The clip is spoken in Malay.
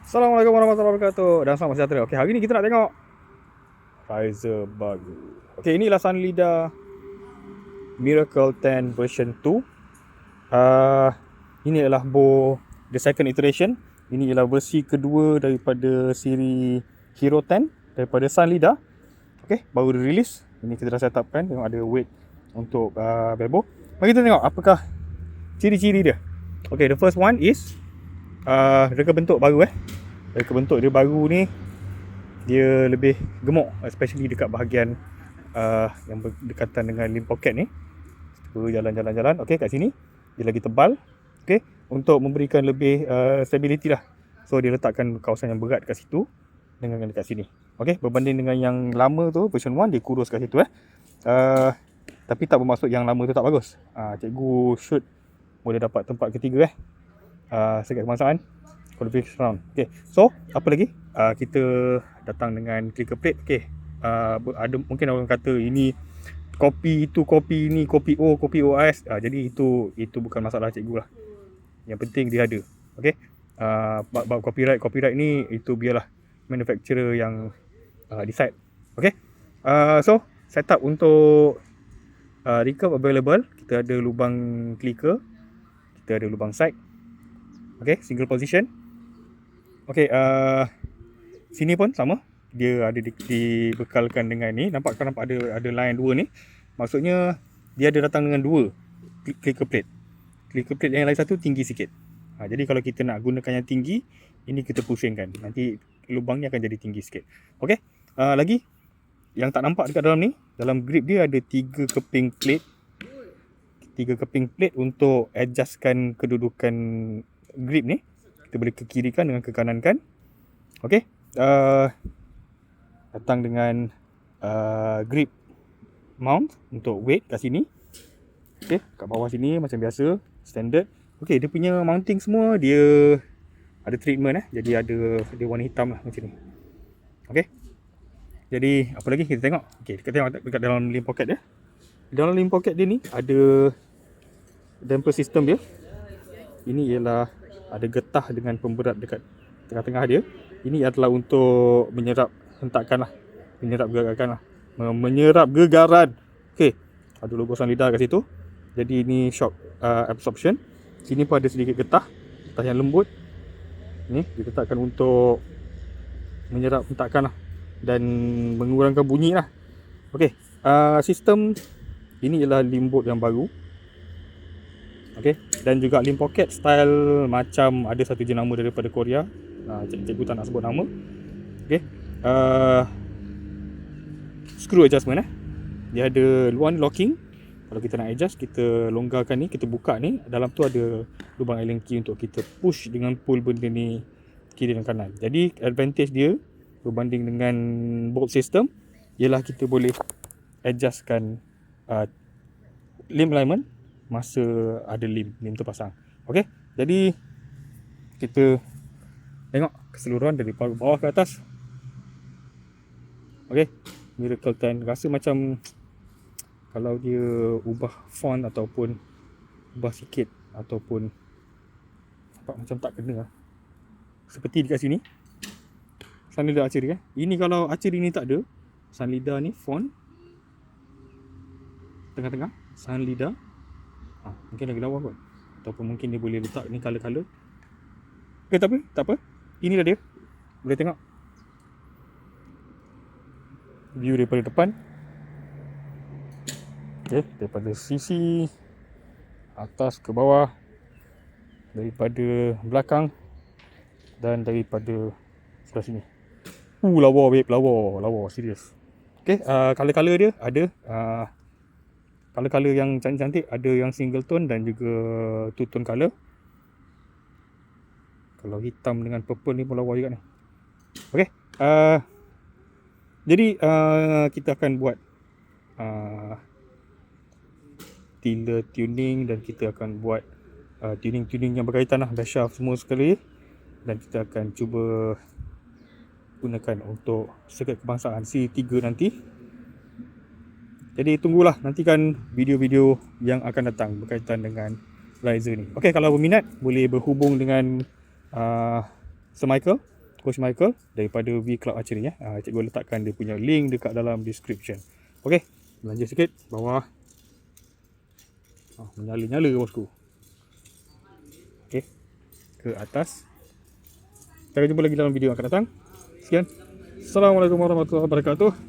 Assalamualaikum warahmatullahi wabarakatuh dan selamat sejahtera. Okey, hari ni kita nak tengok Riser baru. Okey, inilah Sunlida Miracle 10 version 2. Ini adalah the second iteration. Ini ialah versi kedua daripada siri Hero 10 daripada Sunlida. Okey, baru rilis. Ini kita dah set up kan, tengok ada weight untuk bebo. Mari kita tengok apakah ciri-ciri dia. Okey, the first one is reka bentuk baru Reka bentuk dia baru ni, dia lebih gemuk, especially dekat bahagian yang berdekatan dengan limb pocket ni. Jalan-jalan. Okey, kat sini dia lagi tebal. Okey, untuk memberikan lebih stability lah. So dia letakkan kawasan yang berat kat situ dengan dekat sini. Okey, berbanding dengan yang lama tu, version 1 dia kurus kat situ tapi tak bermaksud yang lama tu tak bagus. Cikgu shoot boleh dapat tempat ketiga sekat kebangsaan qualification round. Okay, so apa lagi? Kita datang dengan clicker plate. Okay, ada mungkin orang kata ini kopi, itu kopi, ini kopi O, kopi OS. Jadi itu bukan masalah cikgu lah. Yang penting dia ada. Okay, bab copyright ni itu biarlah manufacturer yang decide. Okay, so setup untuk recurve available. Kita ada lubang clicker, kita ada lubang side. Okay, single position. Okay, sini pun sama. Dia ada dibekalkan dengan ni. Nampak ada line dua ni. Maksudnya dia ada datang dengan dua clicker plate. Clicker plate yang lain satu tinggi sikit. Jadi kalau kita nak gunakan yang tinggi, ini kita pusingkan. Nanti lubangnya akan jadi tinggi sikit. Okay, lagi yang tak nampak dekat dalam ni, dalam grip dia ada 3 keping plate. 3 keping plate untuk adjustkan kedudukan grip ni. Kita boleh ke kiri kan dengan ke kanan kan. Okey, datang dengan grip mount untuk weight kat sini. Okey, kat bawah sini macam biasa standard. Okey, dia punya mounting semua dia ada treatment jadi dia warna hitam lah macam ni. Okey, jadi apa lagi kita tengok. Okey, kita tengok dekat dalam limb pocket dia. Dalam limb pocket dia ni ada damper system dia. Ini ialah ada getah dengan pemberat dekat tengah-tengah dia. Ini adalah untuk menyerap hentakan lah, menyerap gegaran. Okey, ada logo Sunlida kat situ. Jadi ini shock absorption. Sini pun ada sedikit getah yang lembut. Ni diletakkan untuk menyerap hentakan lah dan mengurangkan bunyi lah. Okey, sistem ini ialah limb bolt yang baru. Okay. Dan juga limb pocket style macam ada satu jenama daripada Korea. Cikgu tak nak sebut nama. Okay. Screw adjustment dia ada luar ni locking. Kalau kita nak adjust, kita longgarkan ni, kita buka ni, dalam tu ada lubang Allen key untuk kita push dengan pull benda ni kiri dan kanan. Jadi advantage dia berbanding dengan bolt system ialah kita boleh adjustkan limb alignment masa ada limb terpasang. Okey, jadi kita tengok keseluruhan dari bawah ke atas. Okey, Miracle 10 rasa macam kalau dia ubah font ataupun ubah sikit ataupun nampak macam tak kena seperti dekat sini Sunlida Archery Ini kalau Archery ni tak ada, Sunlida ni font tengah-tengah Sunlida. Mungkin lagi lawa kot. Ataupun mungkin dia boleh letak ni color-color. Okay, tak apa. Inilah dia. Boleh tengok view daripada depan. Okay, daripada sisi atas ke bawah, daripada belakang dan daripada sebelah sini. Lawa babe, lawa serius. Okay, color-color dia ada color-color yang cantik-cantik, ada yang single tone dan juga two tone color. Kalau hitam dengan purple ni pun lawa juga ni. Okey, jadi kita akan buat tiller tuning dan kita akan buat tuning-tuning yang berkaitan lah, dash shaft semua sekali. Dan kita akan cuba gunakan untuk sekat kebangsaan C3 nanti. Jadi tunggulah, nantikan video-video yang akan datang berkaitan dengan Riser ni. Okey, kalau berminat boleh berhubung dengan Sir Michael Coach Michael daripada V Club Archery ya. Cikgu letakkan dia punya link dekat dalam description. Okey, belanja sikit bawah. Menyala-nyala bosku. Okey, ke atas. Kita jumpa lagi dalam video yang akan datang. Sekian. Assalamualaikum warahmatullahi wabarakatuh.